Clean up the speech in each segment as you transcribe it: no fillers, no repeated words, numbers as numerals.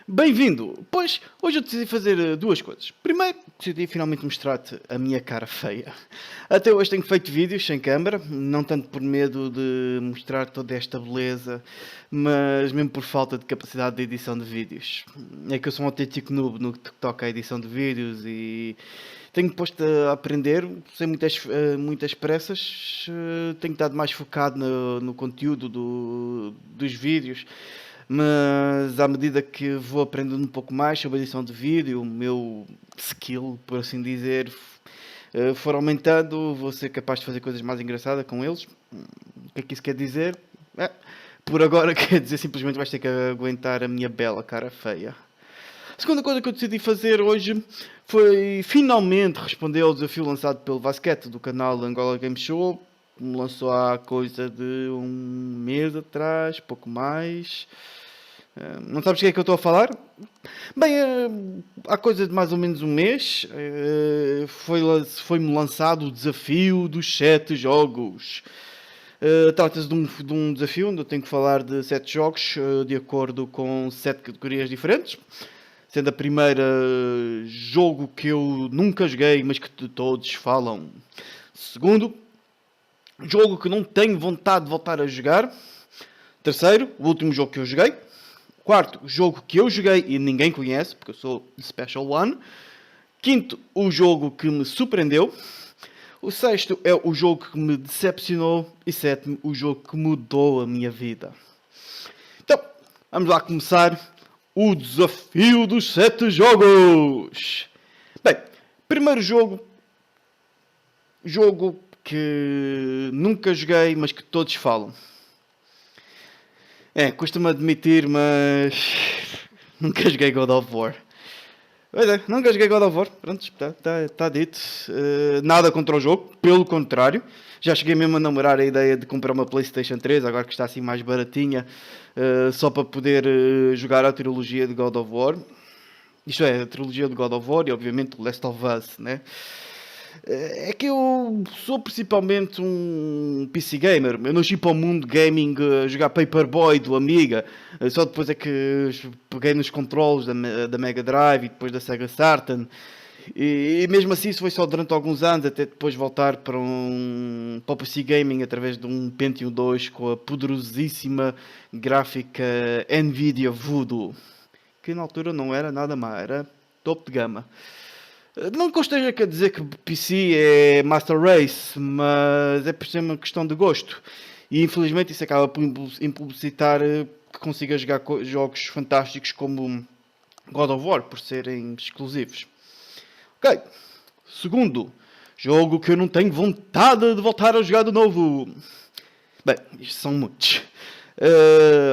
Bem-vindo! Pois, hoje eu decidi fazer duas coisas. Primeiro, decidi finalmente mostrar-te a minha cara feia. Até hoje tenho feito vídeos sem câmera, não tanto por medo de mostrar toda esta beleza, mas mesmo por falta de capacidade de edição de vídeos. É que eu sou um autêntico noob no que toca à edição de vídeos e tenho posto a aprender, sem muitas pressas, tenho estado mais focado no conteúdo dos vídeos. Mas à medida que vou aprendendo um pouco mais sobre a edição de vídeo, o meu skill, por assim dizer, for aumentando, vou ser capaz de fazer coisas mais engraçadas com eles. O que é que isso quer dizer? É, por agora quer dizer simplesmente vais ter que aguentar a minha bela cara feia. A segunda coisa que eu decidi fazer hoje foi finalmente responder ao desafio lançado pelo Vasquete do canal Angola Game Show. Me lançou há coisa de um mês atrás, pouco mais. Não sabes o que é que eu estou a falar? Bem, há coisa de mais ou menos um mês foi-me lançado o desafio dos 7 jogos. Trata-se de um desafio onde eu tenho que falar de 7 jogos de acordo com 7 categorias diferentes. Sendo a primeira jogo que eu nunca joguei, mas que todos falam. Segundo, jogo que não tenho vontade de voltar a jogar. Terceiro, o último jogo que eu joguei. Quarto, jogo que eu joguei e ninguém conhece, porque eu sou Special One. Quinto, o jogo que me surpreendeu. O sexto é o jogo que me decepcionou. E sétimo, o jogo que mudou a minha vida. Então, vamos lá começar o desafio dos 7 jogos. Bem, primeiro jogo que nunca joguei, mas que todos falam. Custa-me admitir, mas nunca joguei God of War. Pois é, nunca joguei God of War. Pronto, está dito. Nada contra o jogo, pelo contrário. Já cheguei mesmo a namorar a ideia de comprar uma PlayStation 3, agora que está assim mais baratinha, só para poder jogar a trilogia de God of War. Isto é, a trilogia de God of War e obviamente o Last of Us, né? É que eu sou principalmente um PC gamer. Eu nasci para o mundo gaming a jogar Paperboy do Amiga. Só depois é que peguei nos controles da Mega Drive e depois da Sega Saturn. E mesmo assim isso foi só durante alguns anos, até depois voltar para o PC Gaming através de um Pentium 2 com a poderosíssima gráfica Nvidia Voodoo. Que na altura não era nada má, era topo de gama. Não que eu esteja a dizer que PC é Master Race, mas é por ser uma questão de gosto. E infelizmente isso acaba por impossibilitar que consiga jogar jogos fantásticos como God of War, por serem exclusivos. Ok. Segundo, jogo que eu não tenho vontade de voltar a jogar de novo. Bem, isto são muitos.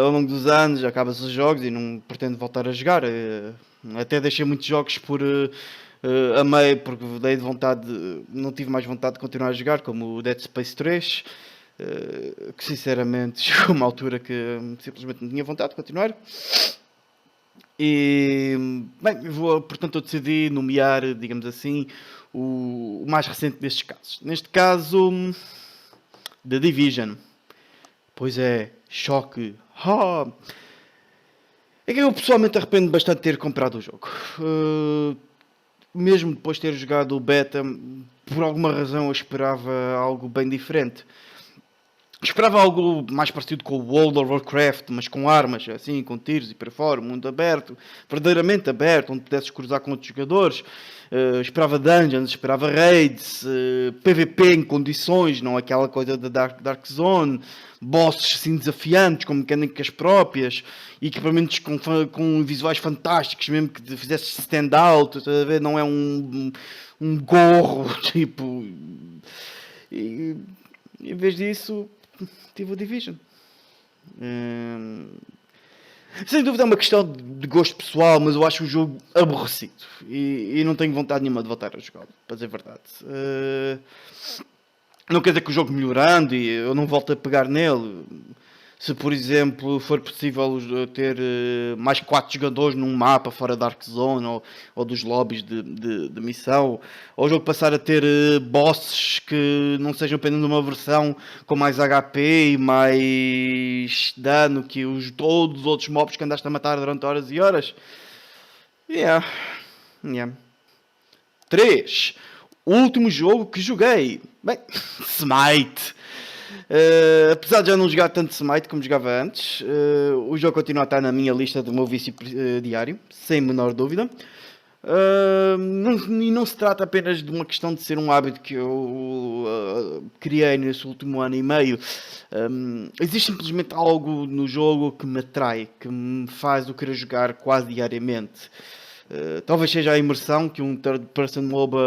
Ao longo dos anos acaba-se os jogos e não pretendo voltar a jogar. Até deixei muitos jogos por amei porque dei de vontade, não tive mais vontade de continuar a jogar, como o Dead Space 3, que sinceramente chegou a uma altura que simplesmente não tinha vontade de continuar. E bem, portanto eu decidi nomear, digamos assim, o mais recente destes casos. Neste caso, The Division. Pois é, choque. É que eu pessoalmente arrependo bastante de ter comprado o jogo. Mesmo depois de ter jogado o beta, por alguma razão eu esperava algo bem diferente. Esperava algo mais parecido com o World of Warcraft, mas com armas, assim, com tiros e para fora, mundo aberto, verdadeiramente aberto, onde pudesses cruzar com outros jogadores. Esperava dungeons, esperava raids, PVP em condições, não aquela coisa da Dark Zone, bosses assim desafiantes, com mecânicas próprias, equipamentos com visuais fantásticos, mesmo que fizesse stand out, não é um gorro, tipo... E, em vez disso, tive o Division. Sem dúvida é uma questão de gosto pessoal, mas eu acho o jogo aborrecido. E não tenho vontade nenhuma de voltar a jogá-lo, para dizer a verdade. Não quer dizer que o jogo melhorando e eu não volto a pegar nele. Se, por exemplo, for possível ter mais 4 jogadores num mapa fora da Dark Zone ou dos lobbies de missão, ou o jogo passar a ter bosses que não sejam apenas uma versão com mais HP e mais dano que todos os outros mobs que andaste a matar durante horas e horas. Yeah. 3. O último jogo que joguei. Bem, Smite. Apesar de já não jogar tanto Smite como jogava antes, o jogo continua a estar na minha lista do meu vício diário, sem menor dúvida. E não se trata apenas de uma questão de ser um hábito que eu criei nesse último ano e meio. Existe simplesmente algo no jogo que me atrai, que me faz o querer jogar quase diariamente. Talvez seja a imersão que um third person MOBA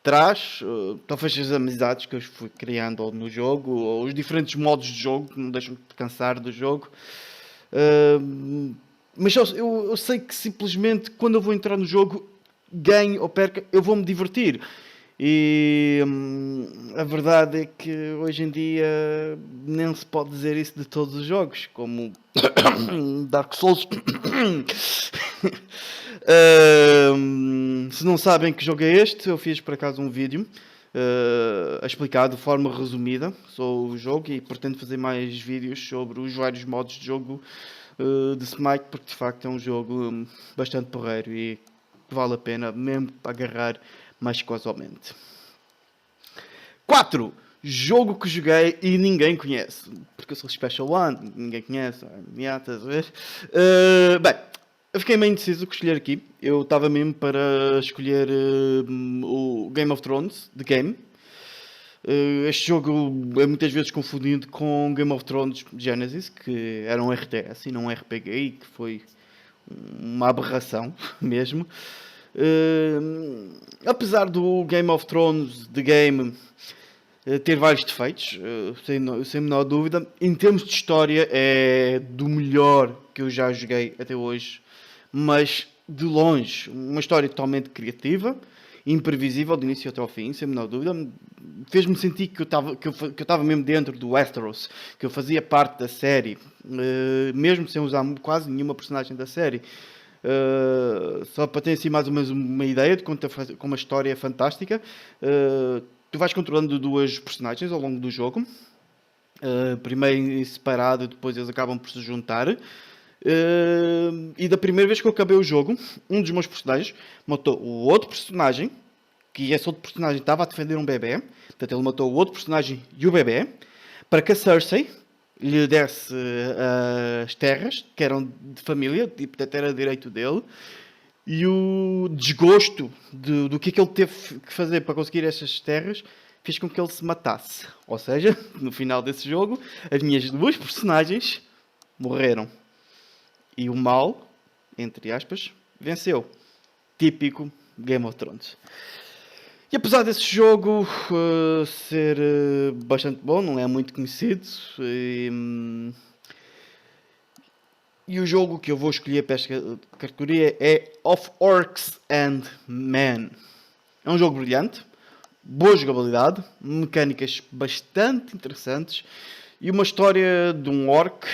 traz, talvez as amizades que eu fui criando no jogo, ou os diferentes modos de jogo que não deixam de cansar do jogo. Mas eu sei que simplesmente quando eu vou entrar no jogo, ganho ou perca, eu vou me divertir. E a verdade é que hoje em dia nem se pode dizer isso de todos os jogos, como Dark Souls. Se não sabem que jogo é este, eu fiz por acaso um vídeo a explicar de forma resumida sobre o jogo e pretendo fazer mais vídeos sobre os vários modos de jogo de Smite, porque de facto é um jogo bastante porreiro e vale a pena mesmo agarrar mais casualmente. 4. Jogo que joguei e ninguém conhece, porque eu sou Special One, ninguém conhece, estás a ver? Bem, eu fiquei meio indeciso o que escolher aqui. Eu estava mesmo para escolher o Game of Thrones, The Game. Este jogo é muitas vezes confundido com Game of Thrones Genesis, que era um RTS e não um RPG, e que foi uma aberração mesmo. Apesar do Game of Thrones The Game ter vários defeitos, sem menor dúvida, em termos de história é do melhor que eu já joguei até hoje, mas de longe, uma história totalmente criativa, imprevisível de início até ao fim, sem menor dúvida. Fez-me sentir que eu estava mesmo dentro do Westeros, que eu fazia parte da série, mesmo sem usar quase nenhuma personagem da série. Só para ter assim mais ou menos uma ideia de como a história é fantástica. Tu vais controlando duas personagens ao longo do jogo, primeiro em separado, depois eles acabam por se juntar. E da primeira vez que eu acabei o jogo, um dos meus personagens matou o outro personagem, que esse outro personagem estava a defender um bebê. Portanto, ele matou o outro personagem e o bebê, para que a Cersei lhe desse as terras, que eram de família, e portanto era direito dele. E o desgosto do que ele teve que fazer para conseguir essas terras fez com que ele se matasse. Ou seja, no final desse jogo, as minhas duas personagens morreram. E o mal, entre aspas, venceu. Típico Game of Thrones. E apesar desse jogo ser bastante bom, não é muito conhecido, e o jogo que eu vou escolher para esta categoria é Of Orcs and Men. É um jogo brilhante, boa jogabilidade, mecânicas bastante interessantes e uma história de um orc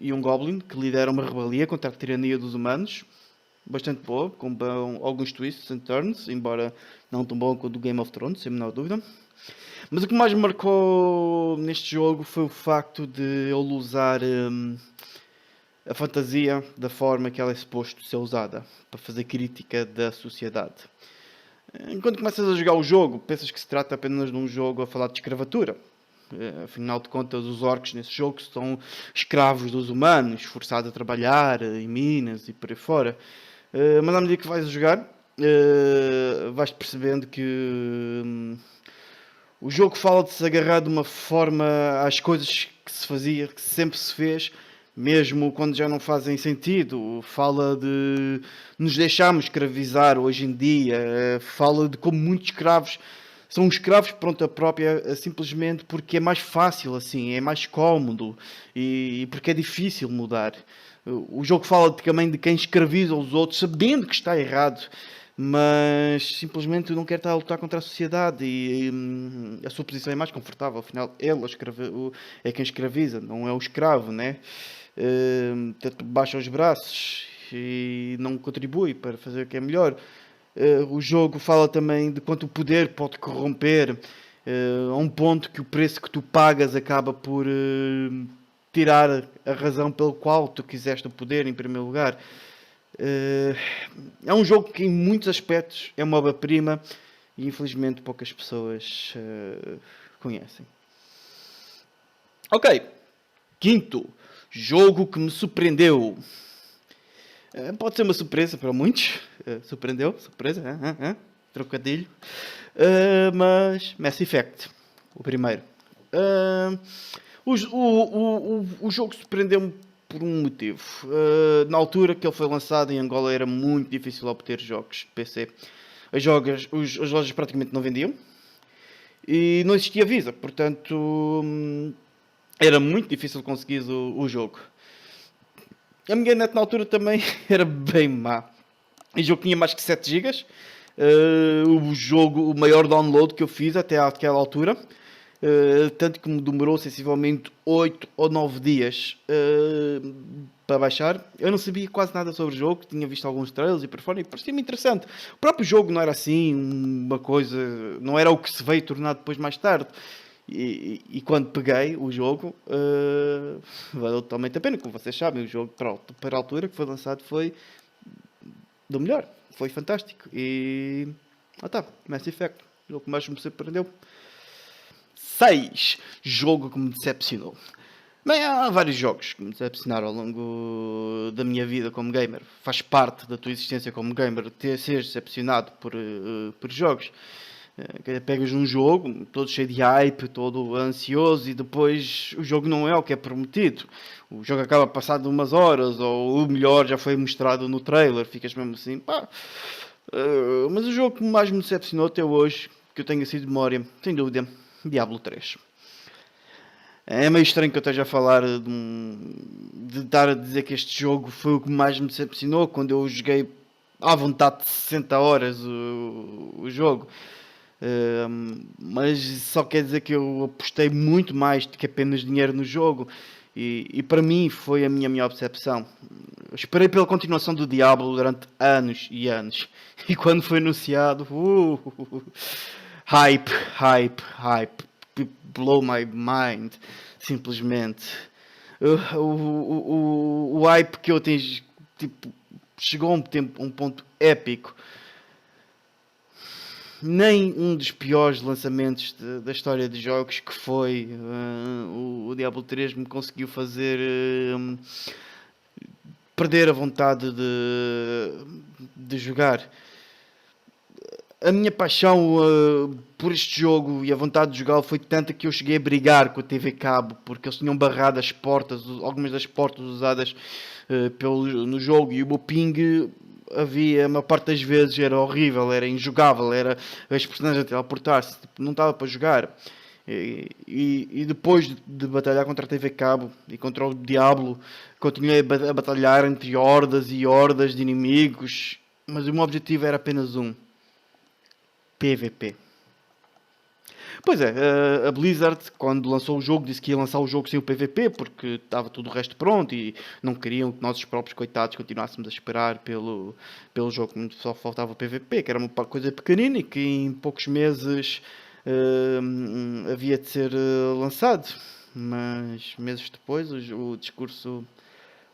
e um goblin que lidera uma rebelião contra a tirania dos humanos. Bastante boa, com alguns twists and turns, embora não tão bom quanto o Game of Thrones, sem a menor dúvida. Mas o que mais me marcou neste jogo foi o facto de ele usar a fantasia da forma que ela é suposto ser usada, para fazer crítica da sociedade. Quando começas a jogar o jogo, pensas que se trata apenas de um jogo a falar de escravatura. Afinal de contas, os orcs nesse jogo são escravos dos humanos, forçados a trabalhar em minas e por aí fora. Mas à medida que vais a jogar, vais percebendo que o jogo fala de se agarrar de uma forma às coisas que se fazia, que sempre se fez, mesmo quando já não fazem sentido. Fala de nos deixarmos escravizar hoje em dia. Fala de como muitos escravos são escravos por conta própria, simplesmente porque é mais fácil assim, é mais cómodo e porque é difícil mudar. O jogo fala também de quem escraviza os outros sabendo que está errado. mas simplesmente não quer estar a lutar contra a sociedade e a sua posição é mais confortável. Afinal, é quem escraviza, não é o escravo, né? Portanto, baixa os braços e não contribui para fazer o que é melhor. O jogo fala também de quanto o poder pode corromper, a um ponto que o preço que tu pagas acaba por tirar a razão pelo qual tu quiseste o poder em primeiro lugar. É um jogo que em muitos aspectos é uma obra-prima e infelizmente poucas pessoas conhecem. Ok, quinto, jogo que me surpreendeu. Pode ser uma surpresa para muitos. Surpreendeu, surpresa, trocadilho. Mas Mass Effect, o primeiro. O jogo surpreendeu-me por um motivo. Na altura que ele foi lançado em Angola era muito difícil obter jogos de PC. As lojas praticamente não vendiam. E não existia Visa, portanto era muito difícil conseguir o jogo. A minha net na altura também era bem má. O jogo tinha mais que 7 GB. O maior download que eu fiz até àquela altura. Tanto que me demorou sensivelmente 8 ou 9 dias para baixar. Eu não sabia quase nada sobre o jogo, tinha visto alguns trailers e por fora e parecia-me interessante. O próprio jogo não era assim, uma coisa, não era o que se veio tornar depois mais tarde. E quando peguei o jogo, valeu totalmente a pena. Como vocês sabem, o jogo para a altura que foi lançado foi do melhor, foi fantástico. E Mass Effect, o jogo que mais me surpreendeu. 6. Jogo que me decepcionou. Bem, há vários jogos que me decepcionaram ao longo da minha vida como gamer. Faz parte da tua existência como gamer ser decepcionado por jogos. Pegas um jogo todo cheio de hype, todo ansioso e depois o jogo não é o que é prometido. O jogo acaba passado umas horas ou o melhor já foi mostrado no trailer. Ficas mesmo assim, pá. Mas o jogo que mais me decepcionou até hoje, que eu tenho assim de memória, sem dúvida, Diablo 3. É meio estranho que eu esteja a falar de estar a dizer que este jogo foi o que mais me decepcionou quando eu joguei à vontade de 60 horas o jogo. Mas só quer dizer que eu apostei muito mais do que apenas dinheiro no jogo e para mim foi a minha melhor decepção. Eu esperei pela continuação do Diablo durante anos e anos e quando foi anunciado, hype, blow my mind, simplesmente. O hype que eu tenho, tipo, chegou a um ponto épico. Nem um dos piores lançamentos da história de jogos que foi o Diablo 3 me conseguiu fazer perder a vontade de jogar. A minha paixão por este jogo e a vontade de jogá-lo foi tanta que eu cheguei a brigar com a TV Cabo porque eles tinham barrado as portas, algumas das portas usadas no jogo, e o meu ping havia, a maior parte das vezes era horrível, era injogável, era as personagens a teleportar-se, tipo, não estava para jogar. E depois de batalhar contra a TV Cabo e contra o Diablo, continuei a batalhar entre hordas e hordas de inimigos, mas o meu objetivo era apenas um: PVP. Pois é, a Blizzard, quando lançou o jogo, disse que ia lançar o jogo sem o PVP, porque estava tudo o resto pronto e não queriam que nós, os próprios coitados, continuássemos a esperar pelo jogo. Só faltava o PVP, que era uma coisa pequenina e que em poucos meses havia de ser lançado. Mas meses depois o discurso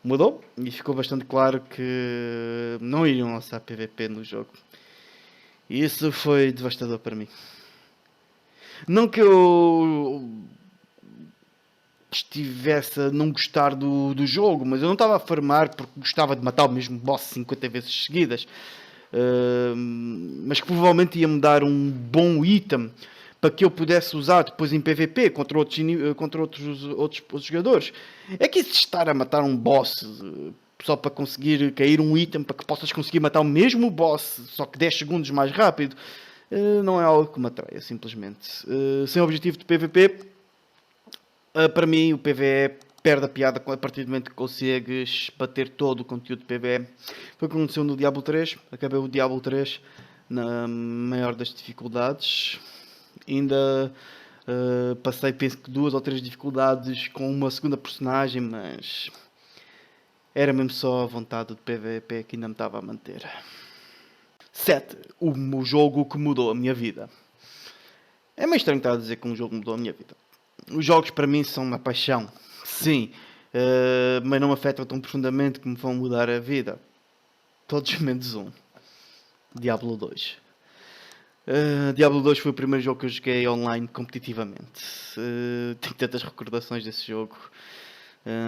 mudou e ficou bastante claro que não iriam lançar PVP no jogo. E isso foi devastador para mim. Não que eu estivesse a não gostar do jogo, mas eu não estava a farmar porque gostava de matar o mesmo boss 50 vezes seguidas. Mas que provavelmente ia-me dar um bom item para que eu pudesse usar depois em PVP contra outros jogadores. É que isso de estar a matar um boss só para conseguir cair um item para que possas conseguir matar o mesmo boss, só que 10 segundos mais rápido, não é algo que me atraia, simplesmente. Sem objetivo de PVP, para mim o PVE perde a piada a partir do momento que consegues bater todo o conteúdo de PvE. Foi o que aconteceu no Diablo 3. Acabei o Diablo 3 na maior das dificuldades. Ainda passei, penso que 2 ou 3 dificuldades com uma segunda personagem, mas era mesmo só a vontade de PvP que ainda me estava a manter. 7. O jogo que mudou a minha vida. É meio estranho estar a dizer que um jogo mudou a minha vida. Os jogos para mim são uma paixão, sim, mas não me afetam tão profundamente que me vão mudar a vida. Todos menos um. Diablo 2. Diablo 2 foi o primeiro jogo que eu joguei online competitivamente. Tenho tantas recordações desse jogo.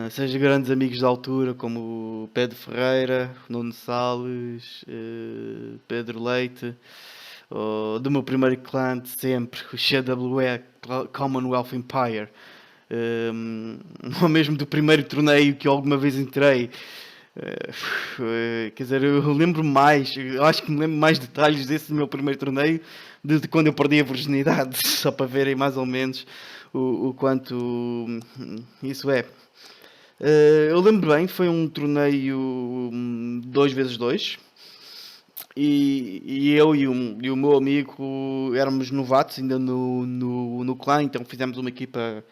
Seja grandes amigos da altura como o Pedro Ferreira, Nuno Salles, Pedro Leite, do meu primeiro clã de sempre, o CWE, Commonwealth Empire, ou mesmo do primeiro torneio que eu alguma vez entrei. Quer dizer, eu lembro mais, eu acho que me lembro mais detalhes desse meu primeiro torneio de quando eu perdi a virginidade, só para verem mais ou menos o quanto isso é. Eu lembro bem, foi um torneio 2x2 e eu e o meu amigo éramos novatos ainda no clã, então fizemos uma equipa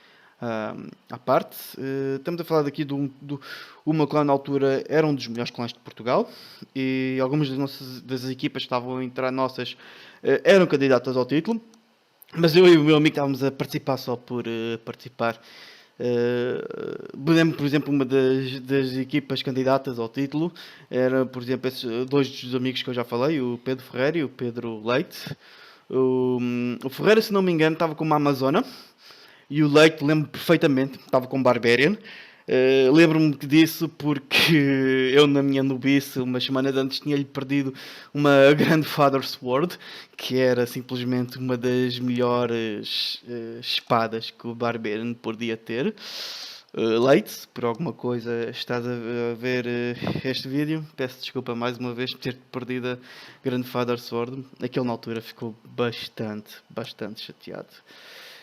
à parte. Estamos a falar daqui o meu clã na altura era um dos melhores clãs de Portugal e algumas das equipas que estavam a entrar nossas eram candidatas ao título, mas eu e o meu amigo estávamos a participar só por participar. Lembro, por exemplo, uma das equipas candidatas ao título era, por exemplo, esses dois dos amigos que eu já falei, o Pedro Ferreira e o Pedro Leite. O Ferreira, se não me engano, estava com uma Amazona e o Leite, lembro perfeitamente, estava com Barbarian. Lembro-me disso porque eu, na minha nubice, umas semanas antes, tinha-lhe perdido uma Grandfather Sword, que era simplesmente uma das melhores espadas que o Barbarian podia ter. Leite, por alguma coisa estás a ver este vídeo, peço desculpa mais uma vez por ter perdido a Grandfather Sword. Aquele na altura ficou bastante chateado.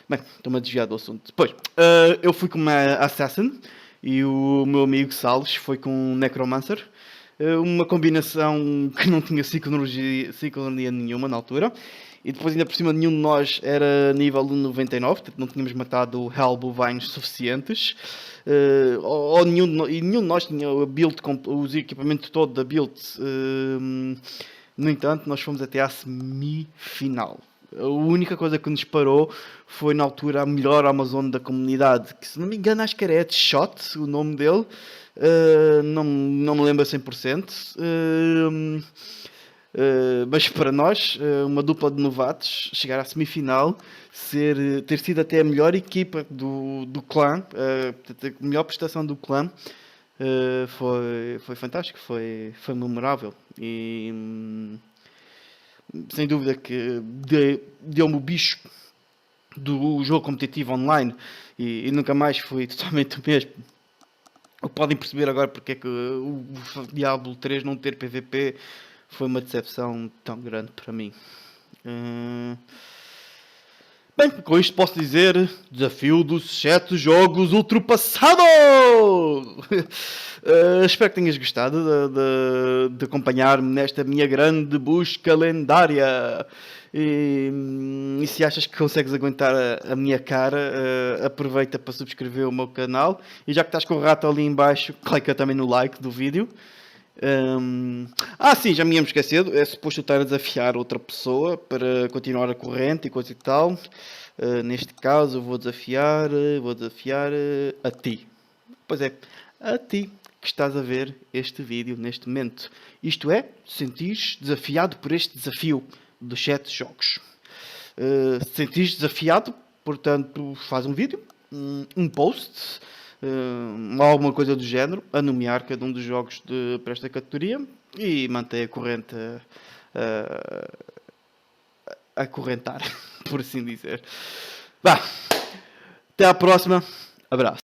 Bem, estou-me a desviar do assunto. Depois, eu fui com uma Assassin e o meu amigo Salles foi com um Necromancer. Uma combinação que não tinha sincronia nenhuma na altura. E depois, ainda por cima, nenhum de nós era nível 99, portanto não tínhamos matado Hellbovines suficientes. Nenhum de nós tinha a build, os equipamentos todo da build. No entanto, nós fomos até à semifinal. A única coisa que nos parou foi, na altura, a melhor Amazon da comunidade, que, se não me engano, acho que era Headshot, o nome dele. Não me lembro a 100%. Mas para nós, uma dupla de novatos, chegar à semifinal, ter sido até a melhor equipa do clã, a melhor prestação do clã, foi fantástico, foi memorável. E sem dúvida que deu-me o bicho do jogo competitivo online e nunca mais foi totalmente o mesmo. Podem perceber agora porque é que o Diablo 3 não ter PVP foi uma decepção tão grande para mim. Bem, com isto posso dizer: desafio dos 7 jogos ultrapassado! Espero que tenhas gostado de acompanhar-me nesta minha grande busca lendária. E se achas que consegues aguentar a minha cara, aproveita para subscrever o meu canal. E já que estás com o rato ali em baixo, clica também no like do vídeo. Sim, já me íamos esquecido. É suposto eu estar a desafiar outra pessoa para continuar a corrente e coisa e tal. Neste caso, eu vou desafiar a ti. Pois é, a ti que estás a ver este vídeo neste momento. Isto é, te sentires desafiado por este desafio dos 7 jogos. Se sentires desafiado, portanto, faz um vídeo, um post, alguma coisa do género, a nomear cada um dos jogos para esta categoria e mantém a corrente a correntar, por assim dizer. Vá, até à próxima. Abraço.